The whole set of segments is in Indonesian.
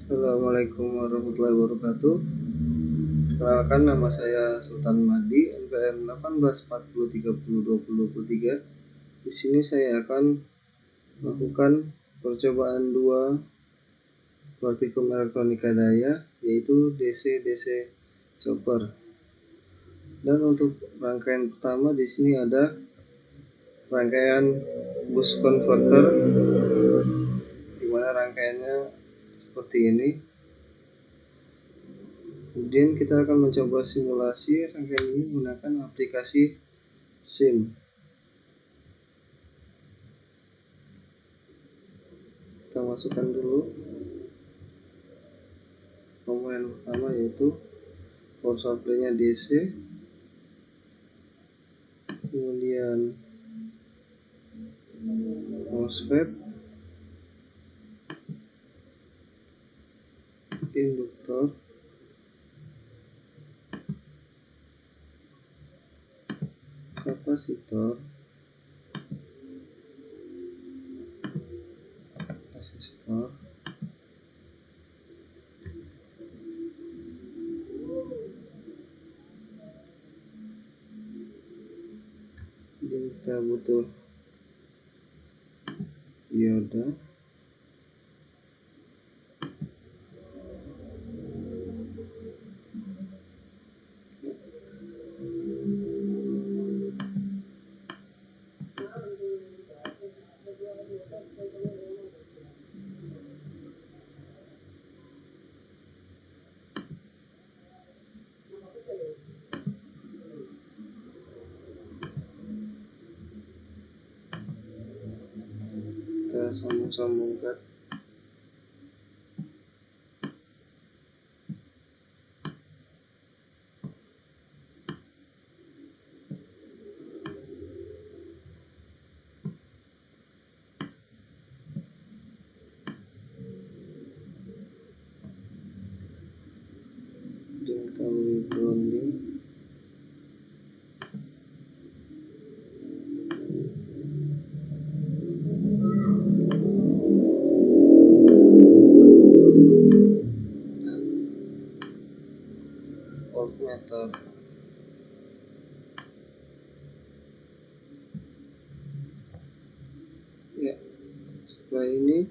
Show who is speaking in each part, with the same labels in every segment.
Speaker 1: Assalamualaikum warahmatullahi wabarakatuh. Perkenalkan, nama saya Sultan Mahdi, NPM 1840302023. Di sini saya akan melakukan percobaan 2 praktikum elektronika daya, yaitu DC-DC chopper. Dan untuk rangkaian pertama di sini ada rangkaian boost converter, di mana rangkaiannya seperti ini. Kemudian kita akan mencoba simulasi rangkaian ini menggunakan aplikasi SIM. Kita masukkan dulu komponen pertama, yaitu power supply-nya DC, kemudian MOSFET, induktor, kapasitor, resistor, jadi kita butuh dioda, kita sambung-sambungkan. Dan kita beri grounding. Voltmeter. Ya, setelah ini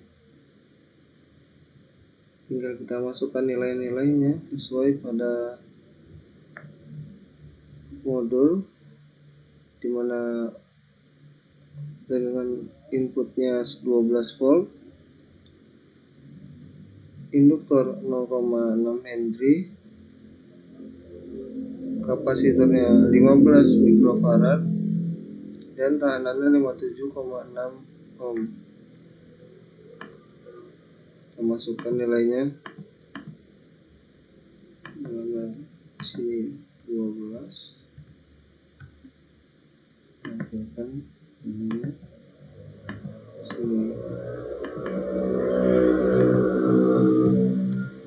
Speaker 1: tinggal kita masukkan nilai-nilainya sesuai pada modul, dimana dengan inputnya 12 volt, induktor 0,6 Henry, kapasitornya 15 mikrofarad, dan tahanannya 57,6 ohm. Kita masukkan nilainya. Dimana sini 12, tampilkan ini sini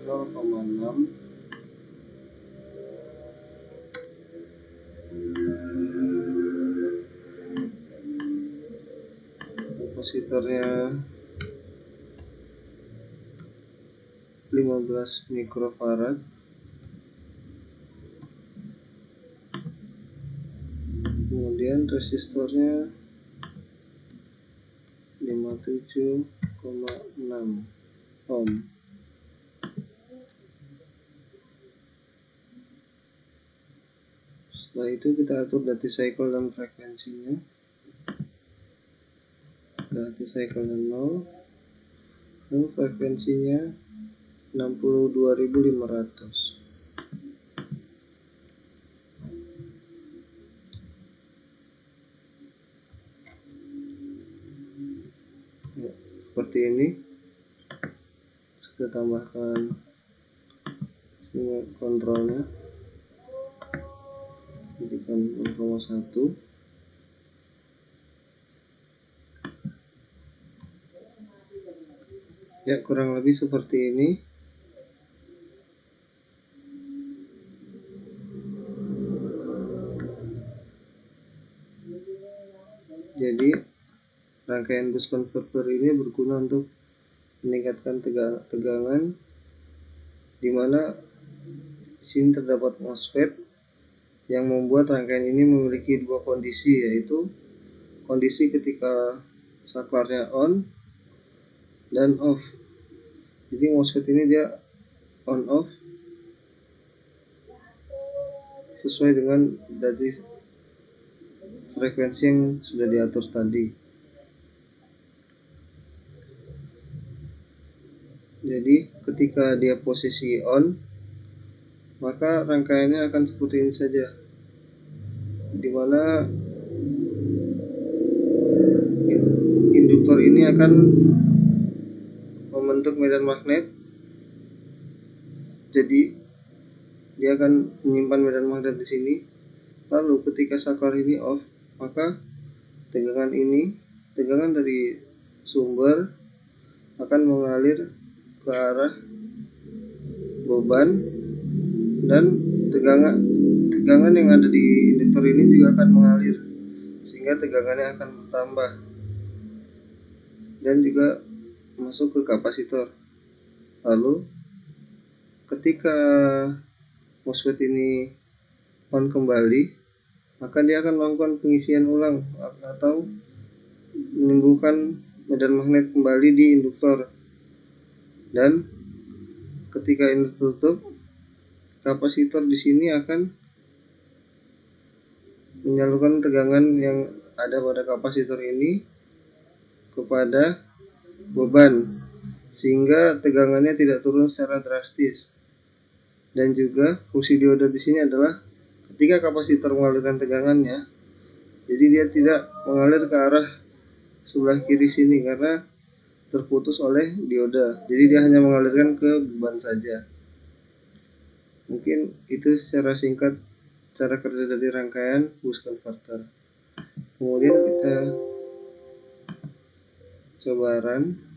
Speaker 1: 0,6, kapasitornya 15 mikrofarad, kemudian resistornya 57,6 ohm. Setelah itu kita atur duty cycle dan frekuensinya. Duty cycle 0 dan frekuensinya 62.500. Ya, seperti ini. Kita tambahkan sinyal kontrolnya, jadikan 0,1. Ya, kurang lebih seperti ini. Jadi rangkaian boost converter ini berguna untuk meningkatkan tegangan di mana di sini terdapat MOSFET yang membuat rangkaian ini memiliki dua kondisi, yaitu kondisi ketika saklarnya on dan off. Jadi MOSFET ini dia on off sesuai dengan dari frekuensi yang sudah diatur tadi. Jadi ketika dia posisi on, maka rangkaiannya akan seperti ini saja, dimana induktor ini akan membentuk medan magnet. Jadi dia akan menyimpan medan magnet di sini. Lalu ketika saklar ini off, maka tegangan dari sumber akan mengalir ke arah beban, dan tegangan yang ada di induktor ini juga akan mengalir, sehingga tegangannya akan bertambah dan juga masuk ke kapasitor. Lalu ketika MOSFET ini on kembali, maka dia akan melakukan pengisian ulang atau menimbulkan medan magnet kembali di induktor. Dan ketika ini tutup, kapasitor di sini akan menyalurkan tegangan yang ada pada kapasitor ini kepada beban, sehingga tegangannya tidak turun secara drastis. Dan juga fungsi dioda di sini adalah ketika kapasitor mengalirkan tegangannya, jadi dia tidak mengalir ke arah sebelah kiri sini karena terputus oleh dioda. Jadi dia hanya mengalirkan ke beban saja. Mungkin itu secara singkat cara kerja dari rangkaian boost converter. Kemudian kita coba run.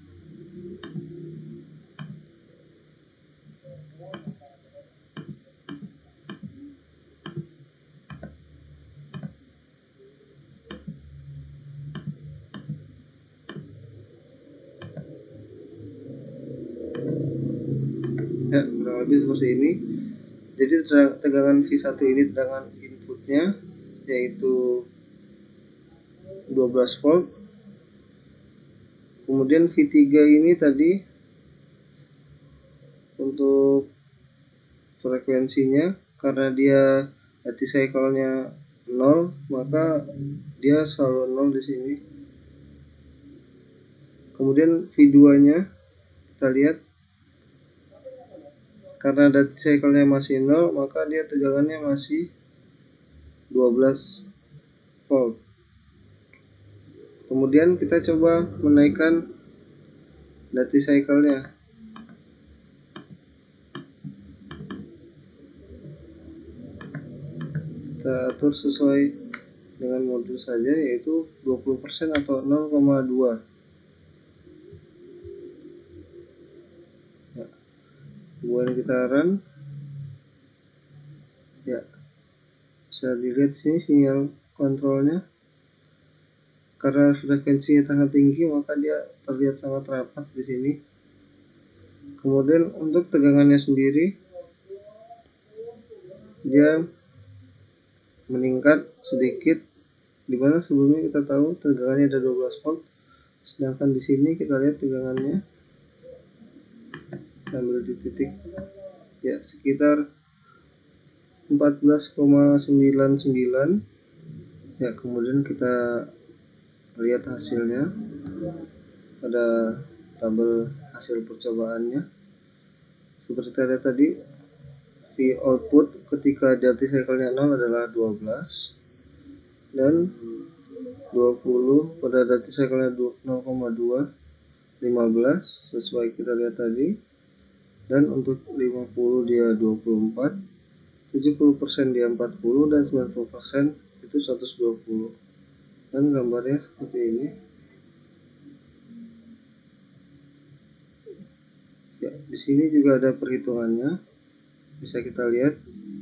Speaker 1: Ya, kurang lebih seperti ini. Jadi tegangan V1 ini tegangan inputnya, yaitu 12 volt. Kemudian V3 ini tadi untuk frekuensinya, karena dia duty cycle-nya 0, maka dia selalu 0 di sini. Kemudian V2-nya kita lihat, karena duty cycle-nya masih 0, maka dia tegangannya masih 12 volt. Kemudian kita coba menaikkan duty cycle-nya. Kita atur sesuai dengan modul saja, yaitu 20% atau 0,2. Ya. Kemudian kita run. Ya, bisa dilihat sini sinyal kontrolnya. Karena frekuensinya sangat tinggi, maka dia terlihat sangat rapat di sini. Kemudian untuk tegangannya sendiri, dia meningkat sedikit, dimana sebelumnya kita tahu tegangannya ada 12 volt, sedangkan di sini kita lihat tegangannya, kita ambil di titik, ya sekitar 14,99. Ya, kemudian kita lihat hasilnya pada tabel hasil percobaannya. Seperti tadi, V output ketika duty cycle-nya 0 adalah 12 dan 20 pada duty cycle-nya 0,2, 15 sesuai kita lihat tadi. Dan untuk 50 dia 24, 70% dia 40, dan 90% itu 120. Dan gambarnya seperti ini. Ya, di sini juga ada perhitungannya. Bisa kita lihat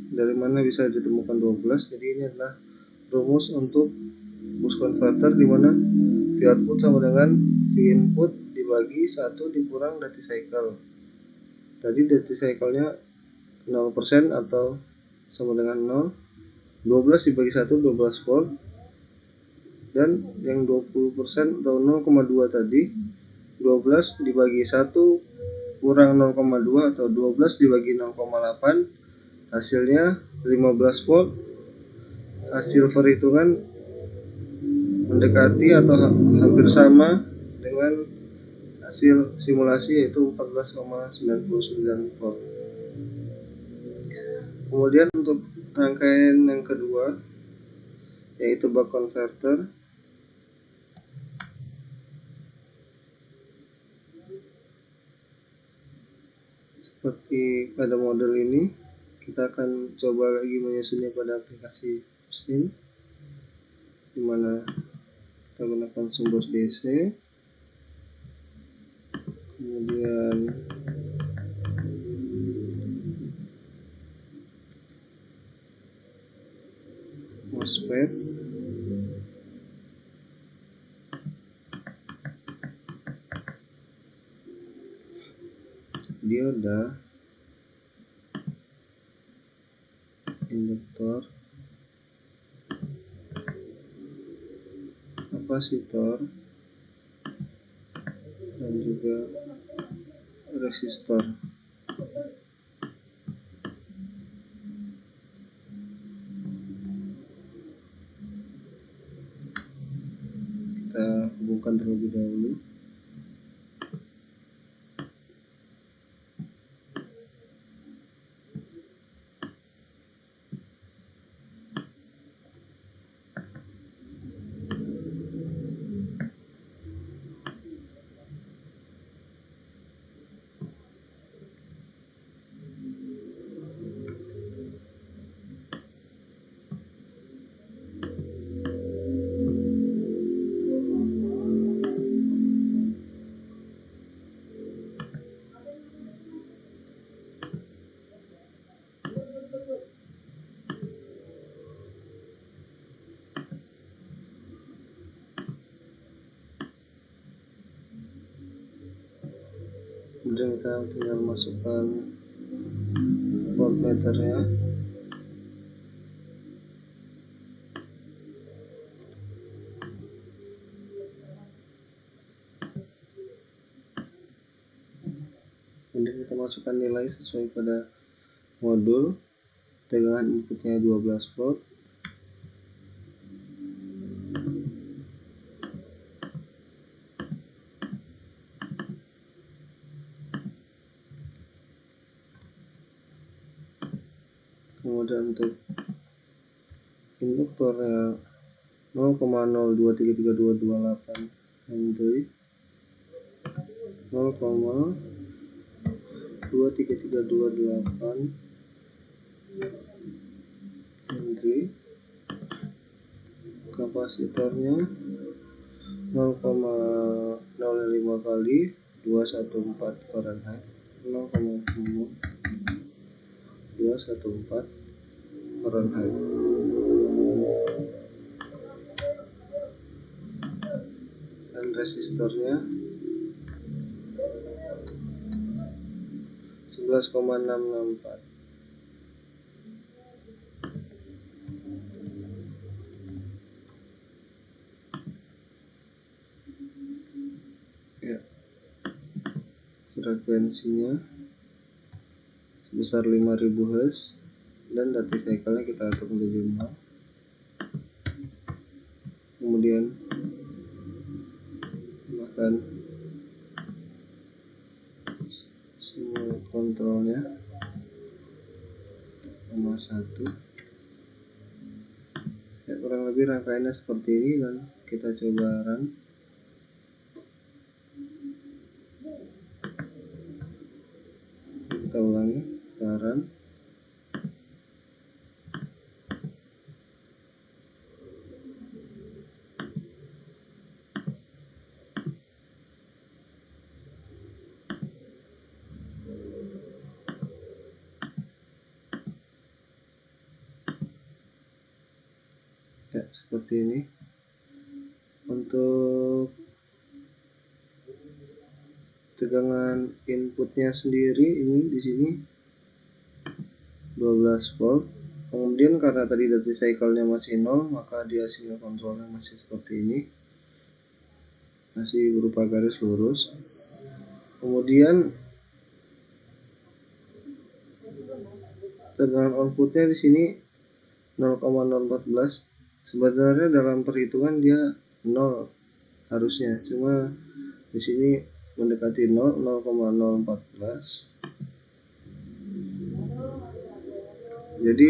Speaker 1: dari mana bisa ditemukan 12. Jadi ini adalah rumus untuk boost converter, di mana V output sama dengan V input dibagi 1 dikurang duty cycle. Tadi duty cycle-nya 0% atau sama dengan 0. 12 dibagi 1 12 volt, dan yang 20% atau 0,2 tadi 12 dibagi 1 kurang 0,2 atau 12 dibagi 0,8, hasilnya 15 volt. Hasil perhitungan mendekati atau hampir sama dengan hasil simulasi, yaitu 14,99 volt. Kemudian untuk rangkaian yang kedua, yaitu buck converter. Seperti pada model ini, kita akan coba lagi menyusunnya pada aplikasi mesin, dimana kita gunakan sumber DC, kemudian MOSFET, dioda, induktor, kapasitor, dan juga resistor. Kita hubungkan terlebih dahulu. Kemudian kita tinggal masukkan voltmeternya. Kemudian kita masukkan nilai sesuai pada modul. Tegangan inputnya 12 volt. Kemudian untuk induktornya 0,023328 Henry, 0,23328 Henry. Kapasitornya 0,05 kali 214 Fahrenheit, 0,214 Fahrenheit. Dan resistornya 11,664. Ya, frekuensinya sebesar 5000 Hz, dan duty cycle-nya kita atur menjadi 0. Kemudian tambahkan semua kontrolnya nomor 1. Ya, kurang lebih rangkaiannya seperti ini, dan kita coba run. Kita ulangi, kita run. Ya, seperti ini. Untuk tegangan tegangan inputnya sendiri ini di sini 12 volt. Kemudian karena tadi duty cycle-nya masih 0, maka dia sinyal kontrolnya masih seperti ini, masih berupa garis lurus. Kemudian tegangan outputnya di sini 0,014. Sebenarnya dalam perhitungan dia 0 harusnya, cuma di sini mendekati 0,014. Jadi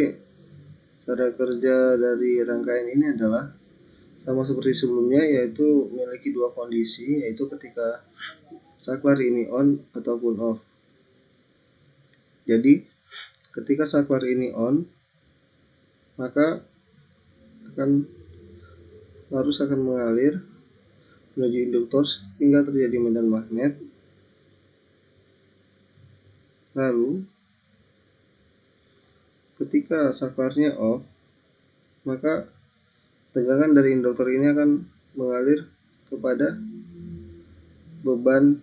Speaker 1: cara kerja dari rangkaian ini adalah sama seperti sebelumnya, yaitu memiliki dua kondisi, yaitu ketika saklar ini on ataupun off. Jadi ketika saklar ini on, maka arus akan mengalir menuju induktor hingga terjadi medan magnet. Lalu ketika saklarnya off, maka tegangan dari induktor ini akan mengalir kepada beban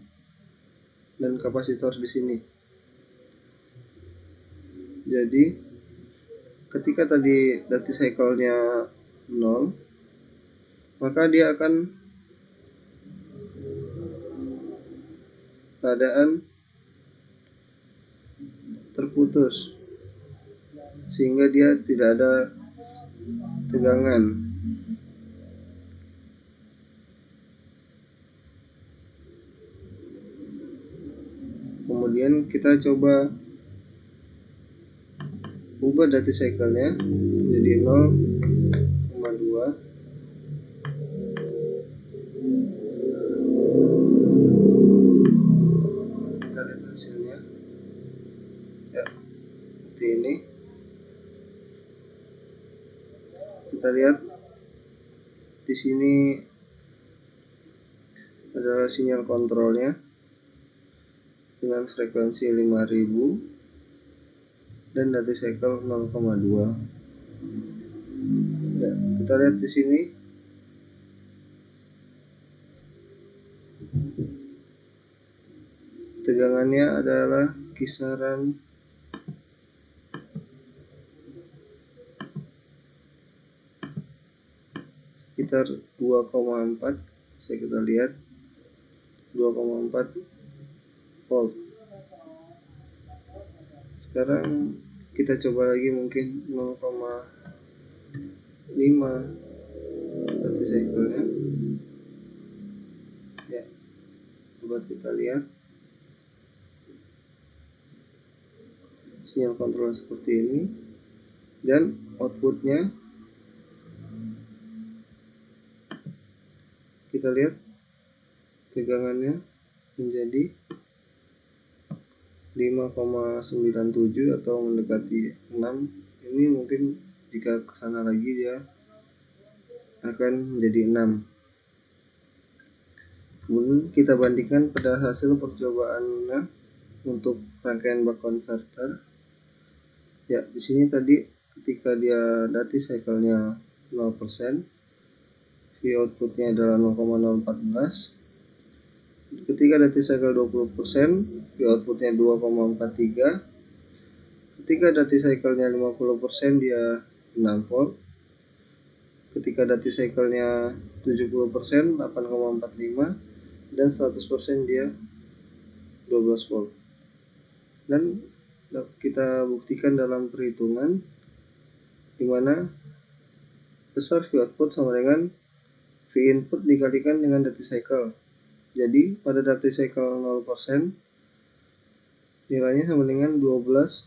Speaker 1: dan kapasitor di sini. Jadi ketika tadi duty cycle-nya 0, maka dia akan keadaan terputus sehingga dia tidak ada tegangan. Kemudian kita coba ubah duty cycle-nya jadi 0,2. Kita lihat hasilnya. Ya, seperti ini. Kita lihat di sini adalah sinyal kontrolnya dengan frekuensi 5000 dan duty cycle 0,2. Ya, kita lihat di sini tegangannya adalah kisaran sekitar 2,4. Bisa kita lihat 2,4 volt. Sekarang kita coba lagi mungkin 0,5 duty cycle-nya. Ya, buat kita lihat sinyal kontrol seperti ini, dan outputnya kita lihat tegangannya menjadi 5,97 atau mendekati 6. Ini mungkin jika kesana lagi dia akan menjadi 6. Kemudian kita bandingkan pada hasil percobaannya untuk rangkaian buck converter. Ya, di sini tadi ketika dia duty cycle-nya 0%, V outputnya adalah 0,014. Ketika duty cycle 20%, V outputnya 2,43. Ketika duty cycle-nya 50%, dia 6 volt. Ketika duty cycle-nya 70%, 8,45, dan 100% dia 12 volt. Dan kita buktikan dalam perhitungan di mana besar V output sama dengan V input dikalikan dengan duty cycle. Jadi pada duty cycle 0%, nilainya sama dengan 12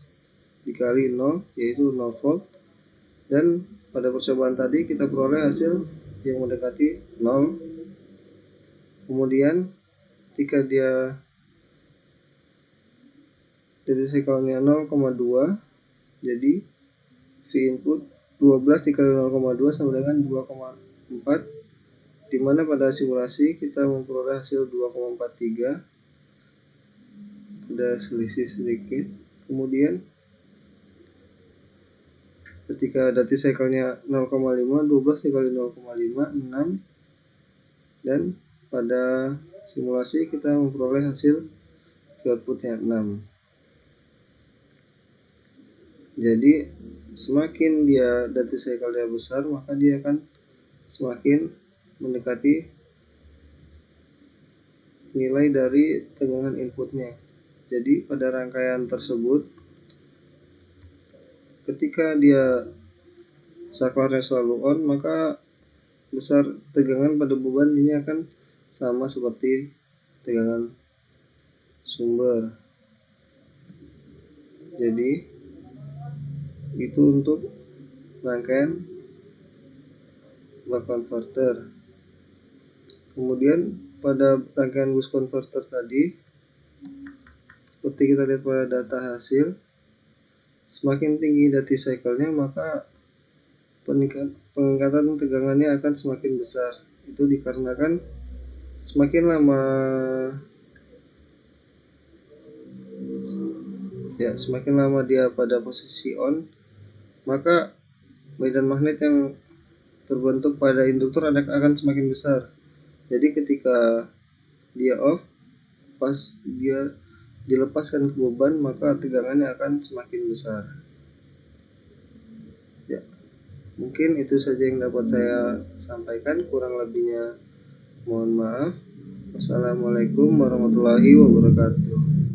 Speaker 1: dikali 0, yaitu 0 volt. Dan pada percobaan tadi kita peroleh hasil yang mendekati 0. Kemudian ketika dia duty cycle-nya 0,2, jadi V input 12 dikali 0,2 sama dengan 2,4, dimana pada simulasi kita memperoleh hasil 2,43. Ada selisih sedikit. Kemudian ketika duty cycle-nya 0,5, 12 dikali 0,5, 6, dan pada simulasi kita memperoleh hasil outputnya 6. Jadi semakin dia duty cycle-nya besar, maka dia akan semakin mendekati nilai dari tegangan inputnya. Jadi pada rangkaian tersebut, ketika dia saklarnya selalu on, maka besar tegangan pada beban ini akan sama seperti tegangan sumber. Jadi itu untuk rangkaian buck converter. Kemudian pada rangkaian boost converter tadi, seperti kita lihat pada data hasil, semakin tinggi duty cycle-nya, maka peningkatan tegangannya akan semakin besar. Itu dikarenakan semakin lama dia pada posisi on, maka medan magnet yang terbentuk pada induktor akan semakin besar. Jadi ketika dia off, pas dia dilepaskan ke beban, maka tegangannya akan semakin besar. Ya, mungkin itu saja yang dapat saya sampaikan, kurang lebihnya mohon maaf. Wassalamualaikum warahmatullahi wabarakatuh.